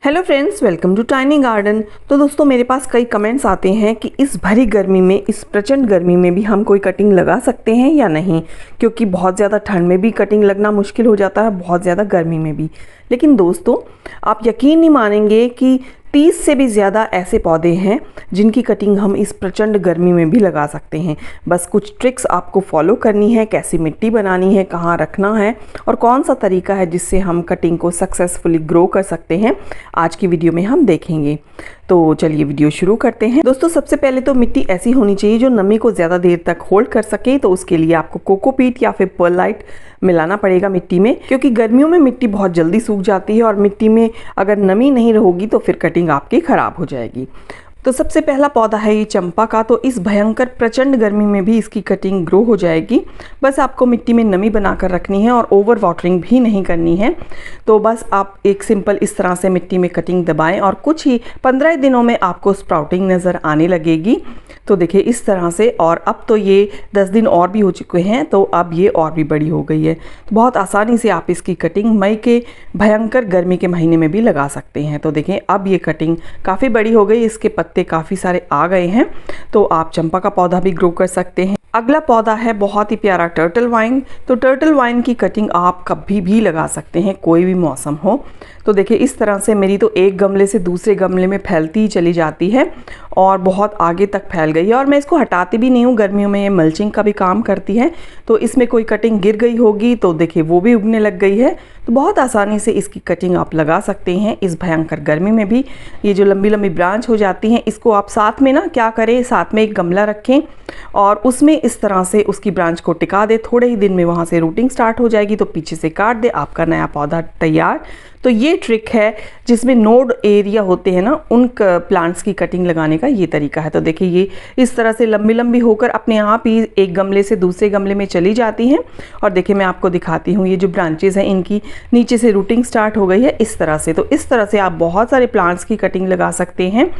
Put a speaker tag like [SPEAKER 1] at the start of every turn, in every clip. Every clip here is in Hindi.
[SPEAKER 1] Hello friends, welcome to tiny garden. तो दोस्तों, मेरे पास कई कमेंट्स आते हैं कि इस भरी गर्मी में, इस प्रचंड गर्मी में भी हम कोई कटिंग लगा सकते हैं या नहीं, क्योंकि बहुत ज़्यादा ठंड में भी कटिंग लगना मुश्किल हो जाता है, बहुत ज़्यादा गर्मी में भी। लेकिन दोस्तों, आप यकीन नहीं मानेंगे कि 30 से भी ज़्यादा ऐसे पौधे हैं जिनकी कटिंग हम इस प्रचंड गर्मी में भी लगा सकते हैं। बस कुछ ट्रिक्स आपको फॉलो करनी है, कैसी मिट्टी बनानी है, कहाँ रखना है और कौन सा तरीका है जिससे हम कटिंग को सक्सेसफुली ग्रो कर सकते हैं, आज की वीडियो में हम देखेंगे। तो चलिए वीडियो शुरू करते हैं। दोस्तों, सबसे पहले तो मिट्टी ऐसी होनी चाहिए जो नमी को ज़्यादा देर तक होल्ड कर सके। तो उसके लिए आपको कोकोपीट या फिर परलाइट मिलाना पड़ेगा मिट्टी में, क्योंकि गर्मियों में मिट्टी बहुत जल्दी सूख जाती है और मिट्टी में अगर नमी नहीं रहेगी तो फिर कटिंग आपकी ख़राब हो जाएगी। तो सबसे पहला पौधा है ये चंपा का। तो इस भयंकर प्रचंड गर्मी में भी इसकी कटिंग ग्रो हो जाएगी। बस आपको मिट्टी में नमी बनाकर रखनी है और ओवर वाटरिंग भी नहीं करनी है। तो बस आप एक सिंपल इस तरह से मिट्टी में कटिंग दबाएं और कुछ ही 15 दिनों में आपको स्प्राउटिंग नज़र आने लगेगी। तो देखिए इस तरह से, और अब तो ये 10 दिन और भी हो चुके हैं, तो अब ये और भी बड़ी हो गई है। तो बहुत आसानी से आप इसकी कटिंग मई के भयंकर गर्मी के महीने में भी लगा सकते हैं। तो देखें अब ये कटिंग काफ़ी बड़ी हो गई, इसके पत्ते काफ़ी सारे आ गए हैं। तो आप चंपा का पौधा भी ग्रो कर सकते हैं। अगला पौधा है बहुत ही प्यारा टर्टल वाइन। तो टर्टल वाइन की कटिंग आप कभी भी लगा सकते हैं, कोई भी मौसम हो। तो देखिए इस तरह से मेरी तो एक गमले से दूसरे गमले में फैलती ही चली जाती है और बहुत आगे तक फैल गई है, और मैं इसको हटाती भी नहीं हूँ। गर्मियों में ये मल्चिंग का भी काम करती है। तो इसमें कोई कटिंग गिर गई होगी तो देखिए वो भी उगने लग गई है। तो बहुत आसानी से इसकी कटिंग आप लगा सकते हैं इस भयंकर गर्मी में भी। ये जो लंबी लंबी ब्रांच हो जाती हैं, इसको आप साथ में ना क्या करें, साथ में एक गमला रखें और उसमें इस तरह से उसकी ब्रांच को टिका दे। थोड़े ही दिन में वहाँ से रूटिंग स्टार्ट हो जाएगी, तो पीछे से काट दे, आपका नया पौधा तैयार। तो ये ट्रिक है जिसमें नोड एरिया होते हैं ना, उन प्लांट्स की कटिंग लगाने का ये तरीका है। तो देखिए ये इस तरह से लंबी लंबी होकर अपने आप ही एक गमले से दूसरे गमले में चली जाती हैं। और देखिए मैं आपको दिखाती हूँ, ये जो ब्रांचेस हैं इनकी नीचे से रूटिंग स्टार्ट हो गई है इस तरह से। तो इस तरह से आप बहुत सारे प्लांट्स की कटिंग लगा सकते हैं।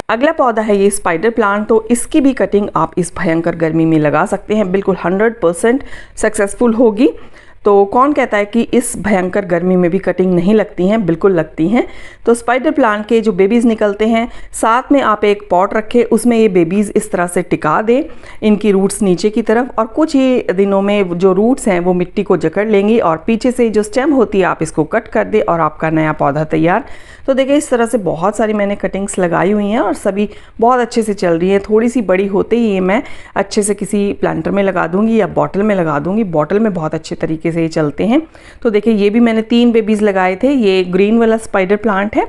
[SPEAKER 1] अगला पौधा है ये स्पाइडर प्लांट। तो इसकी भी कटिंग आप इस भयंकर गर्मी में लगा सकते हैं, बिल्कुल 100% सक्सेसफुल होगी। तो कौन कहता है कि इस भयंकर गर्मी में भी कटिंग नहीं लगती हैं? बिल्कुल लगती हैं। तो स्पाइडर प्लांट के जो बेबीज़ निकलते हैं, साथ में आप एक पॉट रखें, उसमें ये बेबीज़ इस तरह से टिका दें, इनकी रूट्स नीचे की तरफ, और कुछ ही दिनों में जो रूट्स हैं वो मिट्टी को जकड़ लेंगी और पीछे से जो स्टेम होती है आप इसको कट कर दें और आपका नया पौधा तैयार। तो देखिए इस तरह से बहुत सारी मैंने कटिंग्स लगाई हुई हैं और सभी बहुत अच्छे से चल रही हैं। थोड़ी सी बड़ी होते ही ये मैं अच्छे से किसी प्लांटर में लगा दूंगी या बॉटल में लगा दूंगी। बॉटल में बहुत अच्छे तरीके से ये चलते हैं। तो देखिए ये भी मैंने 3 बेबीज़ लगाए थे। ये ग्रीन वाला स्पाइडर प्लांट है।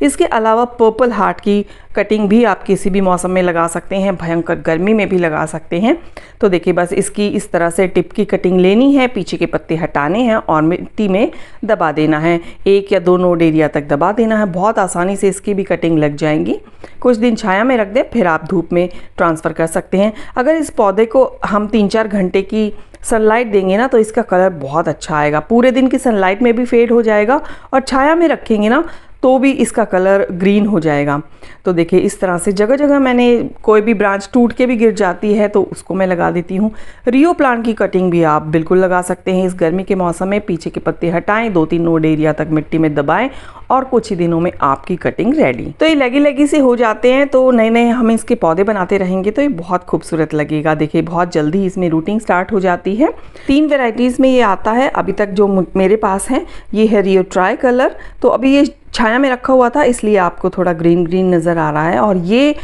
[SPEAKER 1] इसके अलावा पर्पल हार्ट की कटिंग भी आप किसी भी मौसम में लगा सकते हैं, भयंकर गर्मी में भी लगा सकते हैं। तो देखिए बस इसकी इस तरह से टिप की कटिंग लेनी है, पीछे के पत्ते हटाने हैं और मिट्टी में दबा देना है। 1 या 2 नोड एरिया तक दबा देना है। बहुत आसानी से इसकी भी कटिंग लग जाएंगी। कुछ दिन छाया में रख दें, फिर आप धूप में ट्रांसफ़र कर सकते हैं। अगर इस पौधे को हम 3-4 घंटे की सनलाइट देंगे ना, तो इसका कलर बहुत अच्छा आएगा। पूरे दिन की सनलाइट में भी फेड हो जाएगा और छाया में रखेंगे ना तो भी इसका कलर ग्रीन हो जाएगा। तो देखिए इस तरह से जगह जगह मैंने, कोई भी ब्रांच टूट के भी गिर जाती है तो उसको मैं लगा देती हूँ। रियो प्लांट की कटिंग भी आप बिल्कुल लगा सकते हैं इस गर्मी के मौसम में। पीछे के पत्ते हटाएं, 2-3 नोड एरिया तक मिट्टी में दबाएं और कुछ ही दिनों में आपकी कटिंग रेडी। तो ये लगी लगी से हो जाते हैं। तो नए नए हम इसके पौधे बनाते रहेंगे तो ये बहुत खूबसूरत लगेगा। देखिए बहुत जल्दी इसमें रूटिंग स्टार्ट हो जाती है। 3 वेराइटीज़ में ये आता है अभी तक जो मेरे पास हैं। ये है रियो ट्राई कलर। तो अभी ये छाया में रखा हुआ था इसलिए आपको थोड़ा ग्रीन ग्रीन नज़र आ रहा है, और ये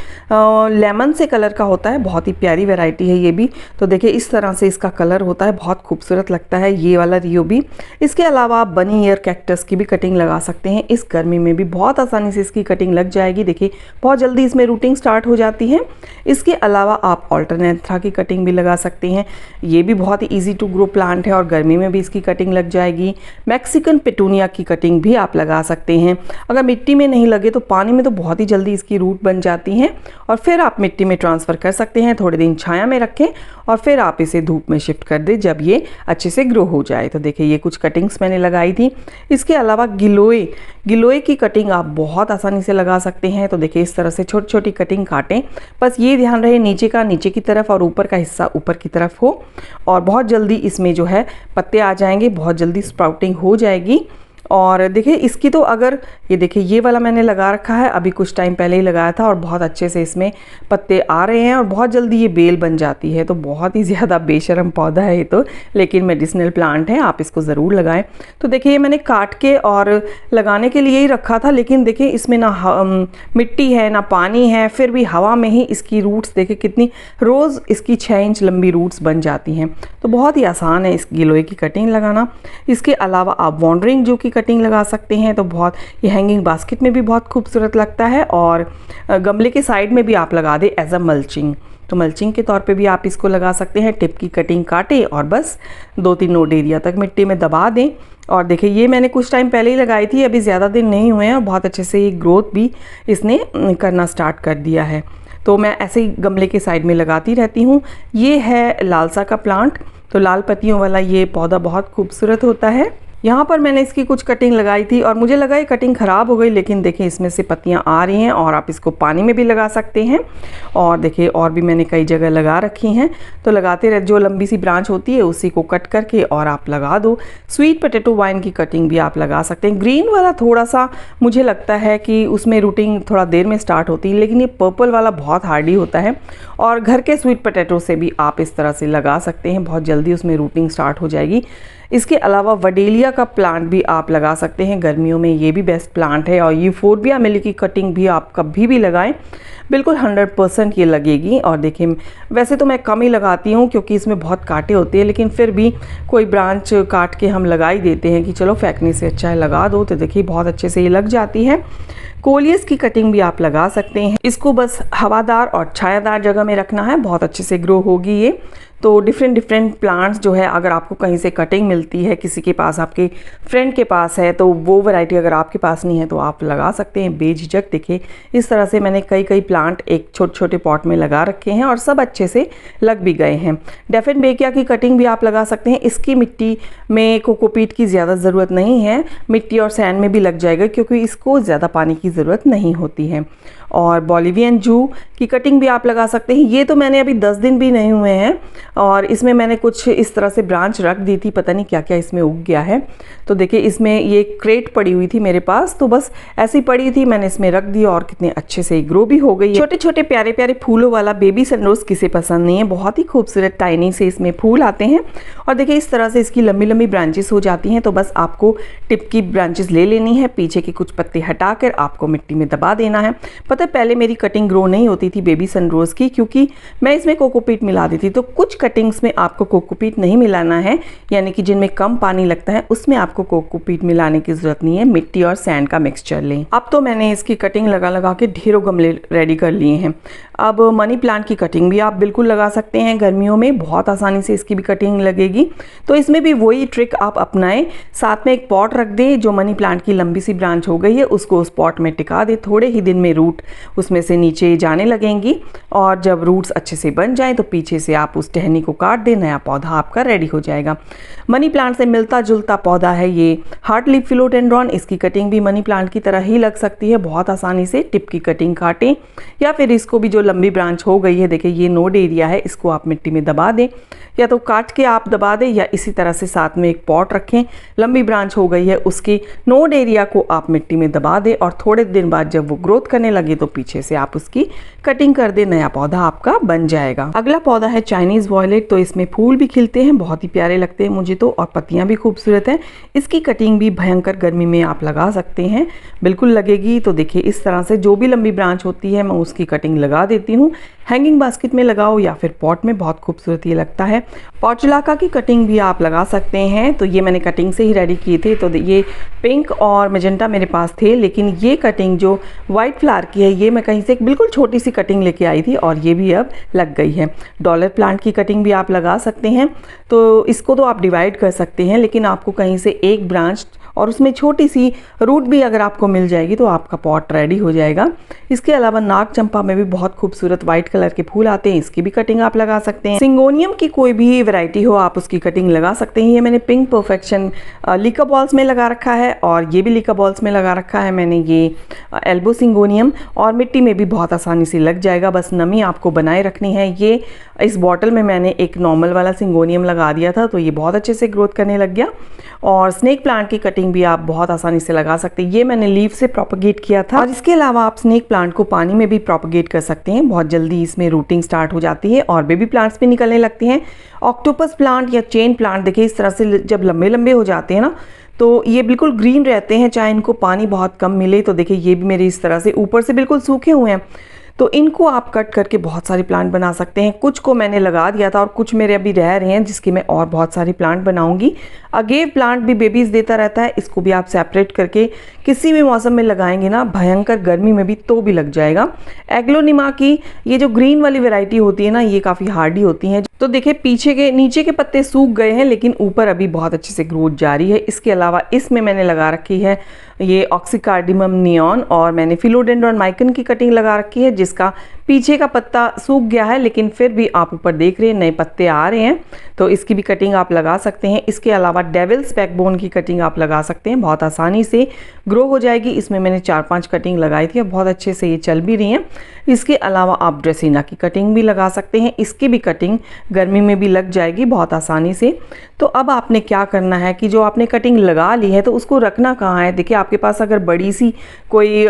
[SPEAKER 1] लेमन से कलर का होता है। बहुत ही प्यारी वैरायटी है ये भी। तो देखिए इस तरह से इसका कलर होता है, बहुत खूबसूरत लगता है ये वाला रियो भी। इसके अलावा आप बनी ईयर कैक्टस की भी कटिंग लगा सकते हैं। इस गर्मी में भी बहुत आसानी से इसकी कटिंग लग जाएगी। देखिए बहुत जल्दी इसमें रूटिंग स्टार्ट हो जाती है। इसके अलावा आप ऑल्टरनेंथा की कटिंग भी लगा सकते हैं। ये भी बहुत ही ईजी टू ग्रो प्लांट है और गर्मी में भी इसकी कटिंग लग जाएगी। मैक्सिकन पेटूनिया की कटिंग भी आप लगा सकते हैं। अगर मिट्टी में नहीं लगे तो पानी में तो बहुत ही जल्दी इसकी रूट बन जाती हैं और फिर आप मिट्टी में ट्रांसफ़र कर सकते हैं। थोड़े दिन छाया में रखें और फिर आप इसे धूप में शिफ्ट कर दें जब ये अच्छे से ग्रो हो जाए। तो देखिए ये कुछ कटिंग्स मैंने लगाई थी। इसके अलावा गिलोय की कटिंग आप बहुत आसानी से लगा सकते हैं। तो देखिए इस तरह से छोटी छोटी कटिंग काटें। बस ये ध्यान रहे नीचे का नीचे की तरफ और ऊपर का हिस्सा ऊपर की तरफ हो, और बहुत जल्दी इसमें जो है पत्ते आ जाएंगे, बहुत जल्दी स्प्राउटिंग हो जाएगी। और देखिए इसकी तो अगर ये देखिए ये वाला मैंने लगा रखा है, अभी कुछ टाइम पहले ही लगाया था और बहुत अच्छे से इसमें पत्ते आ रहे हैं और बहुत जल्दी ये बेल बन जाती है। तो बहुत ही ज़्यादा बेशर्म पौधा है ये तो, लेकिन मेडिसिनल प्लांट है, आप इसको ज़रूर लगाएं। तो देखिए ये मैंने काट के और लगाने के लिए ही रखा था, लेकिन देखिए इसमें ना मिट्टी है ना पानी है, फिर भी हवा में ही इसकी रूट्स देखिए कितनी, रोज़ इसकी 6 इंच लंबी रूट्स बन जाती हैं। तो बहुत ही आसान है इस गिलोय की कटिंग लगाना। इसके अलावा आप वॉन्डरिंग जू की कटिंग लगा सकते हैं, तो बहुत ये हैंगिंग बास्केट में भी बहुत खूबसूरत लगता है और गमले के साइड में भी आप लगा दें एज अ मल्चिंग। तो मल्चिंग के तौर पे भी आप इसको लगा सकते हैं। टिप की कटिंग काटें और बस 2-3 नोड एरिया तक मिट्टी में दबा दें। और देखिए ये मैंने कुछ टाइम पहले ही लगाई थी, अभी ज़्यादा दिन नहीं हुए हैं और बहुत अच्छे से ये ग्रोथ भी इसने करना स्टार्ट कर दिया है। तो मैं ऐसे ही गमले के साइड में लगाती रहती हूँ। ये है लालसा का प्लांट, तो लाल पत्तियों वाला ये पौधा बहुत खूबसूरत होता है। यहाँ पर मैंने इसकी कुछ कटिंग लगाई थी और मुझे लगा ये कटिंग ख़राब हो गई, लेकिन देखिए इसमें से पत्तियाँ आ रही हैं और आप इसको पानी में भी लगा सकते हैं। और देखिए और भी मैंने कई जगह लगा रखी हैं, तो लगाते रहे, जो लंबी सी ब्रांच होती है उसी को कट करके और आप लगा दो। स्वीट पोटैटो वाइन की कटिंग भी आप लगा सकते हैं। ग्रीन वाला थोड़ा सा मुझे लगता है कि उसमें रूटिंग थोड़ा देर में स्टार्ट होती है, लेकिन ये पर्पल वाला बहुत हार्डी होता है और घर के स्वीट पोटैटो से भी आप इस तरह से लगा सकते हैं, बहुत जल्दी उसमें रूटिंग स्टार्ट हो जाएगी। इसके अलावा वडेलिया का प्लांट भी आप लगा सकते हैं, गर्मियों में ये भी बेस्ट प्लांट है। और ये फोर्बिया मिली की कटिंग भी आप कभी भी लगाएं, बिल्कुल 100% ये लगेगी। और देखिए वैसे तो मैं कम ही लगाती हूँ क्योंकि इसमें बहुत कांटे होते हैं, लेकिन फिर भी कोई ब्रांच काट के हम लगा ही देते हैं कि चलो फेंकने से अच्छा है लगा दो। तो देखिए बहुत अच्छे से ये लग जाती है। कोलियस की कटिंग भी आप लगा सकते हैं, इसको बस हवादार और छायादार जगह में रखना है, बहुत अच्छे से ग्रो होगी ये। तो डिफरेंट प्लांट्स जो है, अगर आपको कहीं से कटिंग मिलती है, किसी के पास, आपके फ्रेंड के पास है, तो वो वैरायटी अगर आपके पास नहीं है तो आप लगा सकते हैं बेझिझक। देखिए इस तरह से मैंने कई प्लांट एक छोटे छोटे पॉट में लगा रखे हैं और सब अच्छे से लग भी गए हैं। डेफिनबेकिया की कटिंग भी आप लगा सकते हैं। इसकी मिट्टी में कोकोपीट की ज़्यादा ज़रूरत नहीं है, मिट्टी और सैंड में भी लग जाएगा क्योंकि इसको ज़्यादा पानी की ज़रूरत नहीं होती है। और बोलिवियन जू की कटिंग भी आप लगा सकते हैं। ये तो मैंने अभी 10 दिन भी नहीं हुए हैं और इसमें मैंने कुछ इस तरह से ब्रांच रख दी थी, पता नहीं क्या क्या इसमें उग गया है। तो देखिए इसमें ये क्रेट पड़ी हुई थी मेरे पास, तो बस ऐसी पड़ी थी, मैंने इसमें रख दी और कितने अच्छे से ग्रो भी हो गई। छोटे छोटे प्यारे प्यारे फूलों वाला बेबी सनरोज किसे पसंद नहीं है, बहुत ही खूबसूरत टाइनी से इसमें फूल आते हैं। और देखिए इस तरह से इसकी लंबी लंबी ब्रांचेस हो जाती हैं, तो बस आपको टिप की ब्रांचेस ले लेनी है, पीछे के कुछ पत्ते हटाकर आपको मिट्टी में दबा देना है। पता है पहले मेरी कटिंग ग्रो नहीं होती थी बेबी सनरोज की, क्योंकि मैं इसमें कोकोपीट मिला दी थी। तो कुछ कटिंग्स में आपको कोकोपीट नहीं मिलाना है, यानी कि जिनमें कम पानी लगता है उसमें आपको कोकोपीट मिलाने की जरूरत नहीं है, मिट्टी और सैंड का मिक्सचर लें। अब तो मैंने इसकी कटिंग लगा लगा के ढेरों गमले रेडी कर लिए हैं। अब मनी प्लांट की कटिंग भी आप बिल्कुल लगा सकते हैं, गर्मियों में बहुत आसानी से इसकी भी कटिंग लगेगी। तो इसमें भी वही ट्रिक आप अपनाएं, साथ में एक पॉट रख दें, जो मनी प्लांट की लंबी सी ब्रांच हो गई है उसको उस पॉट में टिका दें, थोड़े ही दिन में रूट उसमें से नीचे जाने लगेंगी और जब रूट्स अच्छे से बन जाएं तो पीछे से आप उस टहनी को काट दें, नया पौधा आपका रेडी हो जाएगा। मनी प्लांट से मिलता जुलता पौधा है ये हार्ट लीफ फिलोडेंड्रॉन, इसकी कटिंग भी मनी प्लांट की तरह ही लग सकती है, बहुत आसानी से टिप की कटिंग काटें या फिर इसको भी जो लंबी ब्रांच हो गई है, देखिए ये नोड एरिया है, इसको आप मिट्टी में दबा दें, या तो काट के आप दबा दें या इसी तरह से साथ में एक पॉट रखें, लंबी ब्रांच हो गई है उसकी नोड एरिया को आप मिट्टी में दबा दें और थोड़े दिन बाद जब वो ग्रोथ करने लगे तो पीछे से आप उसकी कटिंग कर दे, नया पौधा आपका बन जाएगा। अगला पौधा है चाइनीज वॉयलेट, तो इसमें फूल भी खिलते हैं, बहुत ही प्यारे लगते हैं मुझे तो, और पत्तियां भी खूबसूरत हैं। इसकी कटिंग भी भयंकर गर्मी में आप लगा सकते हैं, बिल्कुल लगेगी। तो देखिए इस तरह से जो भी लंबी ब्रांच होती है मैं उसकी कटिंग लगा देती हूँ, हैंगिंग बास्केट में लगाओ या फिर पॉट में, बहुत खूबसूरत ये लगता है। पोर्चुलाका की कटिंग भी आप लगा सकते हैं, तो ये मैंने कटिंग से ही रेडी किए थे। तो ये पिंक और मेजेंटा मेरे पास थे, लेकिन ये कटिंग जो वाइट फ्लावर की है ये मैं कहीं से एक बिल्कुल छोटी सी कटिंग लेके आई थी और ये भी अब लग गई है। डॉलर प्लांट की कटिंग भी आप लगा सकते हैं, तो इसको तो आप डिवाइड कर सकते हैं, लेकिन आपको कहीं से एक ब्रांच और उसमें छोटी सी रूट भी अगर आपको मिल जाएगी तो आपका पॉट रेडी हो जाएगा। इसके अलावा नाग चंपा में भी बहुत खूबसूरत व्हाइट कलर के फूल आते हैं, इसकी भी कटिंग आप लगा सकते हैं। सिंगोनियम की कोई भी वैरायटी हो आप उसकी कटिंग लगा सकते हैं। ये मैंने पिंक परफेक्शन लीका बॉल्स में लगा रखा है और ये भी लीका बॉल्स में लगा रखा है मैंने। ये एल्बो सिंगोनियम, और मिट्टी में भी बहुत आसानी से लग जाएगा। बस नमी आपको बनाए रखनी है। ये इस बॉटल में मैंने एक नॉर्मल वाला सिंगोनियम लगा दिया था, तो ये बहुत अच्छे से ग्रोथ करने लग गया। और स्नेक प्लांट की कटिंग भी आप बहुत आसानी से लगा सकते हैं। ये मैंने लीफ से प्रोपगेट किया था, और इसके अलावा आप स्नेक प्लांट को पानी में भी प्रोपगेट कर सकते हैं। बहुत जल्दी इसमें रूटिंग स्टार्ट हो जाती है और बेबी प्लांट्स भी निकलने लगते हैं। ऑक्टोपस प्लांट या चेन प्लांट देखिए इस तरह से जब लंबे लंबे हो जाते हैं ना, तो ये बिल्कुल ग्रीन रहते हैं, चाहे इनको पानी बहुत कम मिले। तो देखिए ये भी मेरे इस तरह से ऊपर से बिल्कुल सूखे हुए हैं। तो इनको आप कट करके बहुत सारे प्लांट बना सकते हैं। कुछ को मैंने लगा दिया था और कुछ मेरे अभी रह रहे हैं, जिसके मैं और बहुत सारे प्लांट बनाऊंगी। अगेव प्लांट भी बेबीज देता रहता है, इसको भी आप सेपरेट करके किसी भी मौसम में लगाएंगे ना, भयंकर गर्मी में भी तो भी लग जाएगा। एग्लोनिमा की ये जो ग्रीन वाली वैरायटी होती है ना, ये काफ़ी हार्डी होती हैं। तो देखिए पीछे के नीचे के पत्ते सूख गए हैं, लेकिन ऊपर अभी बहुत अच्छे से ग्रोथ जारी है। इसके अलावा इसमें मैंने लगा रखी है ये ऑक्सीकार्डियम नियॉन, और मैंने फिलोडेंड्रॉन माइकन की कटिंग लगा रखी है, जिसका पीछे का पत्ता सूख गया है, लेकिन फिर भी आप ऊपर देख रहे हैं नए पत्ते आ रहे हैं, तो इसकी भी कटिंग आप लगा सकते हैं। इसके अलावा डेविल्स बैकबोन की कटिंग आप लगा सकते हैं, बहुत आसानी से ग्रो हो जाएगी। इसमें मैंने 4-5 कटिंग लगाई थी और बहुत अच्छे से ये चल भी रही हैं। इसके अलावा आप ड्रेसिना की कटिंग भी लगा सकते हैं, इसकी भी कटिंग गर्मी में भी लग जाएगी बहुत आसानी से। तो अब आपने क्या करना है कि जो आपने कटिंग लगा ली है, तो उसको रखना कहाँ है। देखिए आपके पास अगर बड़ी सी कोई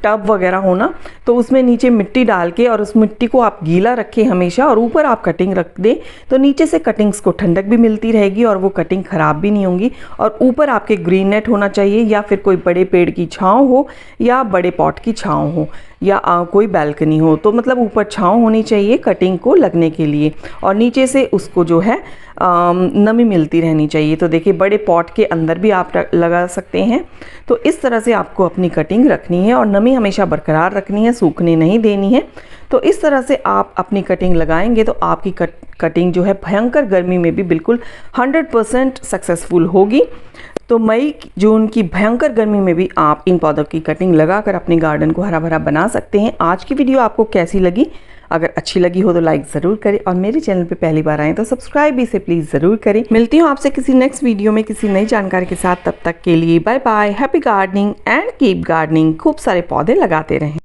[SPEAKER 1] टब वगैरह हो ना, तो उसमें नीचे मिट्टी डाल के और उस मिट्टी को आप गीला रखें हमेशा, और ऊपर आप कटिंग रख दें, तो नीचे से कटिंग्स को ठंडक भी मिलती रहेगी और वो कटिंग ख़राब भी नहीं होंगी। और ऊपर आपके ग्रीन नेट होना चाहिए, या फिर कोई बड़े पेड़ की छाँव हो या बड़े पॉट की छाँव हो, या कोई बैल्कनी हो, तो मतलब ऊपर छाँव होनी चाहिए कटिंग को लगने के लिए, और नीचे से उसको जो है नमी मिलती रहनी चाहिए। तो देखिए बड़े पॉट के अंदर भी आप लगा सकते हैं। तो इस तरह से आपको अपनी कटिंग रखनी है और नमी हमेशा बरकरार रखनी है, सूखने नहीं देनी है। तो इस तरह से आप अपनी कटिंग लगाएंगे तो आपकी कटिंग जो है भयंकर गर्मी में भी बिल्कुल 100% सक्सेसफुल होगी। तो मई जून की भयंकर गर्मी में भी आप इन पौधों की कटिंग लगाकर अपने गार्डन को हरा भरा बना सकते हैं। आज की वीडियो आपको कैसी लगी? अगर अच्छी लगी हो तो लाइक ज़रूर करें, और मेरे चैनल पे पहली बार आएँ तो सब्सक्राइब भी इसे प्लीज़ ज़रूर करें। मिलती हूँ आपसे किसी नेक्स्ट वीडियो में किसी नई जानकारी के साथ। तब तक के लिए bye bye, happy gardening and keep gardening. खूब सारे पौधे लगाते रहें।